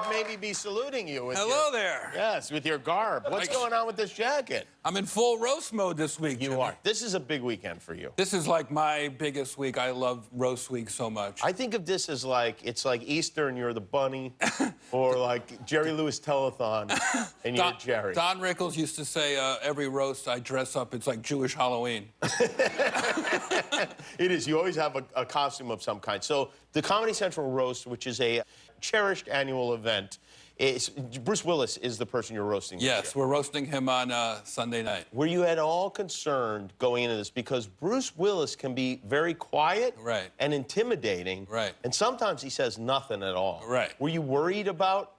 should maybe be saluting you. With Hello there. Yes, with your garb. What's going on with this jacket? I'm in full roast mode this week. You are. This is a big weekend for you. This is like my biggest week. I love roast week so much. I think of this as like, it's like Easter and you're the bunny, or like Jerry Lewis Telethon and you're Jerry. Don Rickles used to say, every roast I dress up, it's like Jewish Halloween. It is. You always have a costume of some kind. So the Comedy Central Roast, which is a cherished annual event, Bruce Willis is the person you're roasting. Yes, we're roasting him on Sunday night. Were you at all concerned going into this? Because Bruce Willis can be very quiet and intimidating. And sometimes he says nothing at all. Were you worried about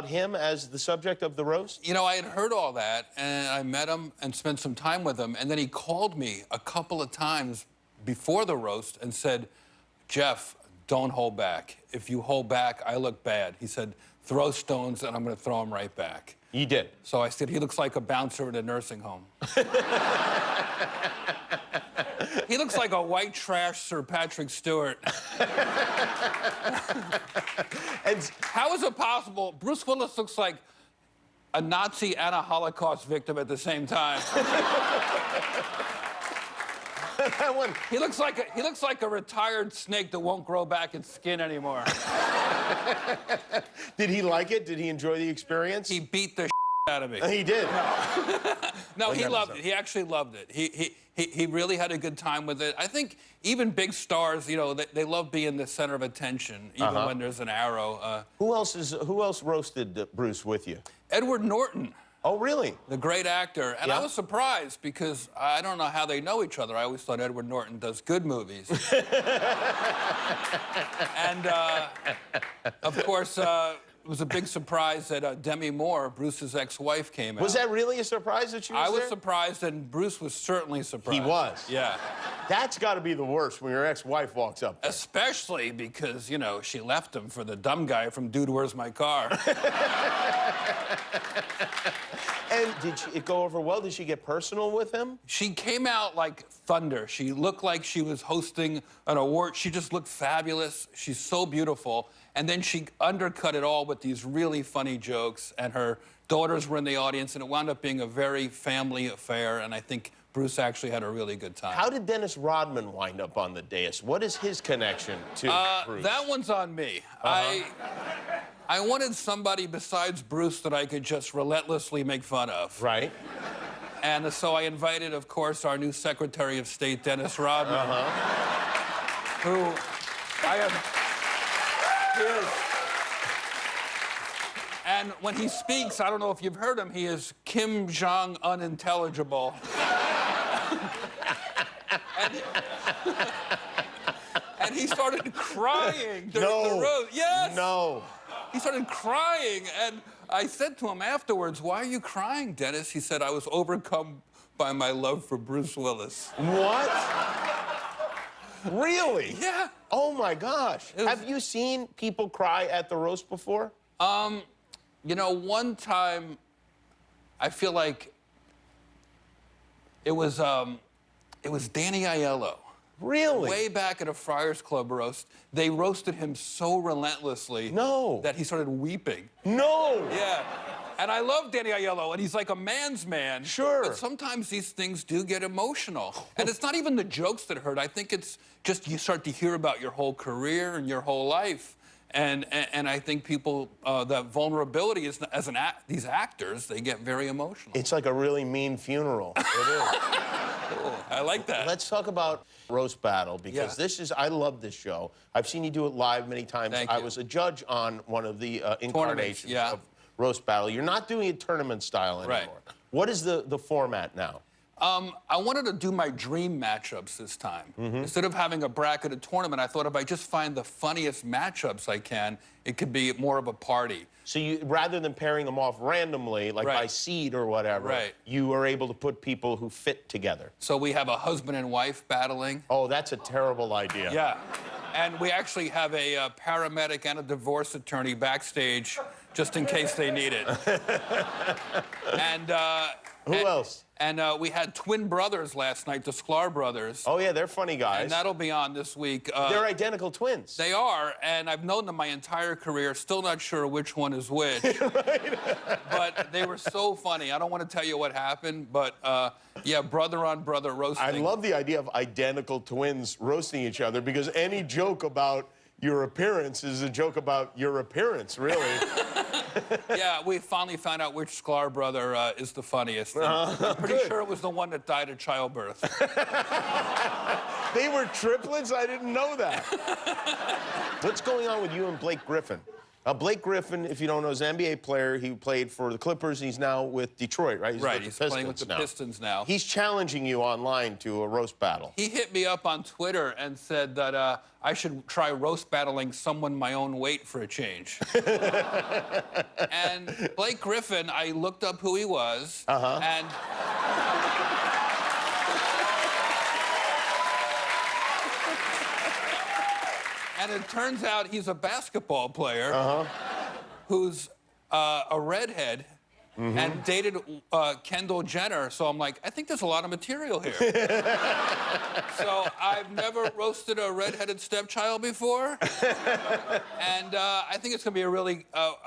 him as the subject of the roast? You know, I had heard all that, and I met him and spent some time with him, and then he called me a couple of times before the roast and said, Jeff, don't hold back. If you hold back, I look bad. He said, throw stones, and I'm going to throw them right back. You did? So I said, he looks like a bouncer at a nursing home. He looks like a white trash Sir Patrick Stewart. And how is it possible? Bruce Willis looks like a Nazi and a Holocaust victim at the same time. He looks like a retired snake that won't grow back its skin anymore. Did he like it? Did he enjoy the experience? He beat the out of me. He did. No, he loved it. He actually loved it. He really had a good time with it. I think even big stars, you know, they love being the center of attention, even when there's an arrow. Who else roasted Bruce with you? Edward Norton. Oh, really? The great actor. And I was surprised because I don't know how they know each other. I always thought Edward Norton does good movies. And, of course, it was a big surprise that Demi Moore, Bruce's ex-wife, came out. Was that really a surprise that she was there? I was there? surprised, and Bruce was certainly surprised. He was? Yeah. That's got to be the worst when your ex-wife walks up there. Especially because, you know, she left him for the dumb guy from Dude, Where's My Car? And did it go over well? Did she get personal with him? She came out like thunder. She looked like she was hosting an award. She just looked fabulous. She's so beautiful. And then she undercut it all with these really funny jokes, and her daughters were in the audience, and it wound up being a very family affair, and I think Bruce actually had a really good time. How did Dennis Rodman wind up on the dais? What is his connection to Bruce? That one's on me. I wanted somebody besides Bruce that I could just relentlessly make fun of. Right. And so I invited, of course, our new Secretary of State, Dennis Rodman, who I have... And when he speaks, I don't know if you've heard him, he is Kim Jong unintelligible. And he started crying during the road. Yes! No. He started crying, and I said to him afterwards, why are you crying, Dennis? He said, I was overcome by my love for Bruce Willis. What? Really? Yeah. Oh, my gosh. Have you seen people cry at the roast before? You know, one time, I feel like it was Danny Aiello. Really? Way back at a Friars Club roast, they roasted him so relentlessly that he started weeping. No! Yeah. And I love Danny Aiello, and he's like a man's man. Sure. But sometimes these things do get emotional. And it's not even the jokes that hurt. I think it's just you start to hear about your whole career and your whole life. And I think people, that vulnerability is, these actors, they get very emotional. It's like a really mean funeral. It is. Cool. I like that. Let's talk about Roast Battle, because I love this show. I've seen you do it live many times. Thank I you. was a judge on one of the incarnations of Roast Battle. You're not doing it tournament style anymore. Right. What is the format now? I wanted to do my dream matchups this time. Instead of having a bracketed tournament, I thought if I just find the funniest matchups I can, it could be more of a party. So you, rather than pairing them off randomly, like by seed or whatever, you are able to put people who fit together. So we have a husband and wife battling. Oh, that's a terrible idea. Yeah. And we actually have a paramedic and a divorce attorney backstage just in case they need it. Who else? And we had twin brothers last night, the Sklar brothers. Oh, yeah, they're funny guys. And that'll be on this week. They're identical twins. They are, and I've known them my entire career. Still not sure which one is which. Right? But they were so funny. I don't want to tell you what happened, but yeah, brother on brother roasting. I love the idea of identical twins roasting each other because any joke about your appearance is a joke about your appearance, really. Yeah, we finally found out which Sklar brother is the funniest. I'm pretty sure it was the one that died of childbirth. They were triplets? I didn't know that. What's going on with you and Blake Griffin? Blake Griffin, if you don't know, is an NBA player. He played for the Clippers, and he's now with Detroit, right? He's playing with the Pistons now. He's challenging you online to a roast battle. He hit me up on Twitter and said that I should try roast battling someone my own weight for a change. And Blake Griffin, I looked up who he was, and... And it turns out he's a basketball player who's a redhead and dated Kendall Jenner. So I'm like, I think there's a lot of material here. So I've never roasted a redheaded stepchild before. And I think it's going to be a really,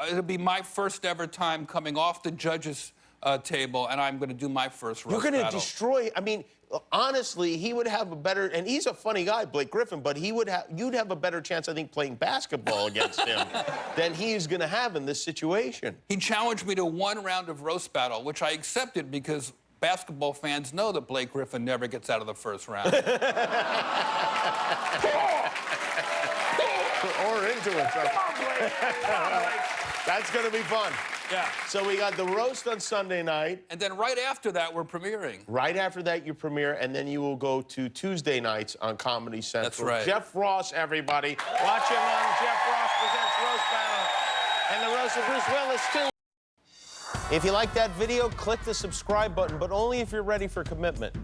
it'll be my first ever time coming off the judges' table, and I'm going to do my first roast You're going to battle. destroy, I mean, honestly, he would have a better, and he's a funny guy, Blake Griffin, but you'd have a better chance, I think, playing basketball against him than he's going to have in this situation. He challenged me to one round of roast battle, which I accepted because basketball fans know that Blake Griffin never gets out of the first round. Or into it. So. That's going to be fun. Yeah. So we got the roast on Sunday night. And then right after that, we're premiering. Right after that, you premiere, and then you will go to Tuesday nights on Comedy Central. That's right. Jeff Ross, everybody. Watch him on Jeff Ross Presents Roast Battle. And the roast of Bruce Willis, too. If you like that video, click the subscribe button, but only if you're ready for commitment.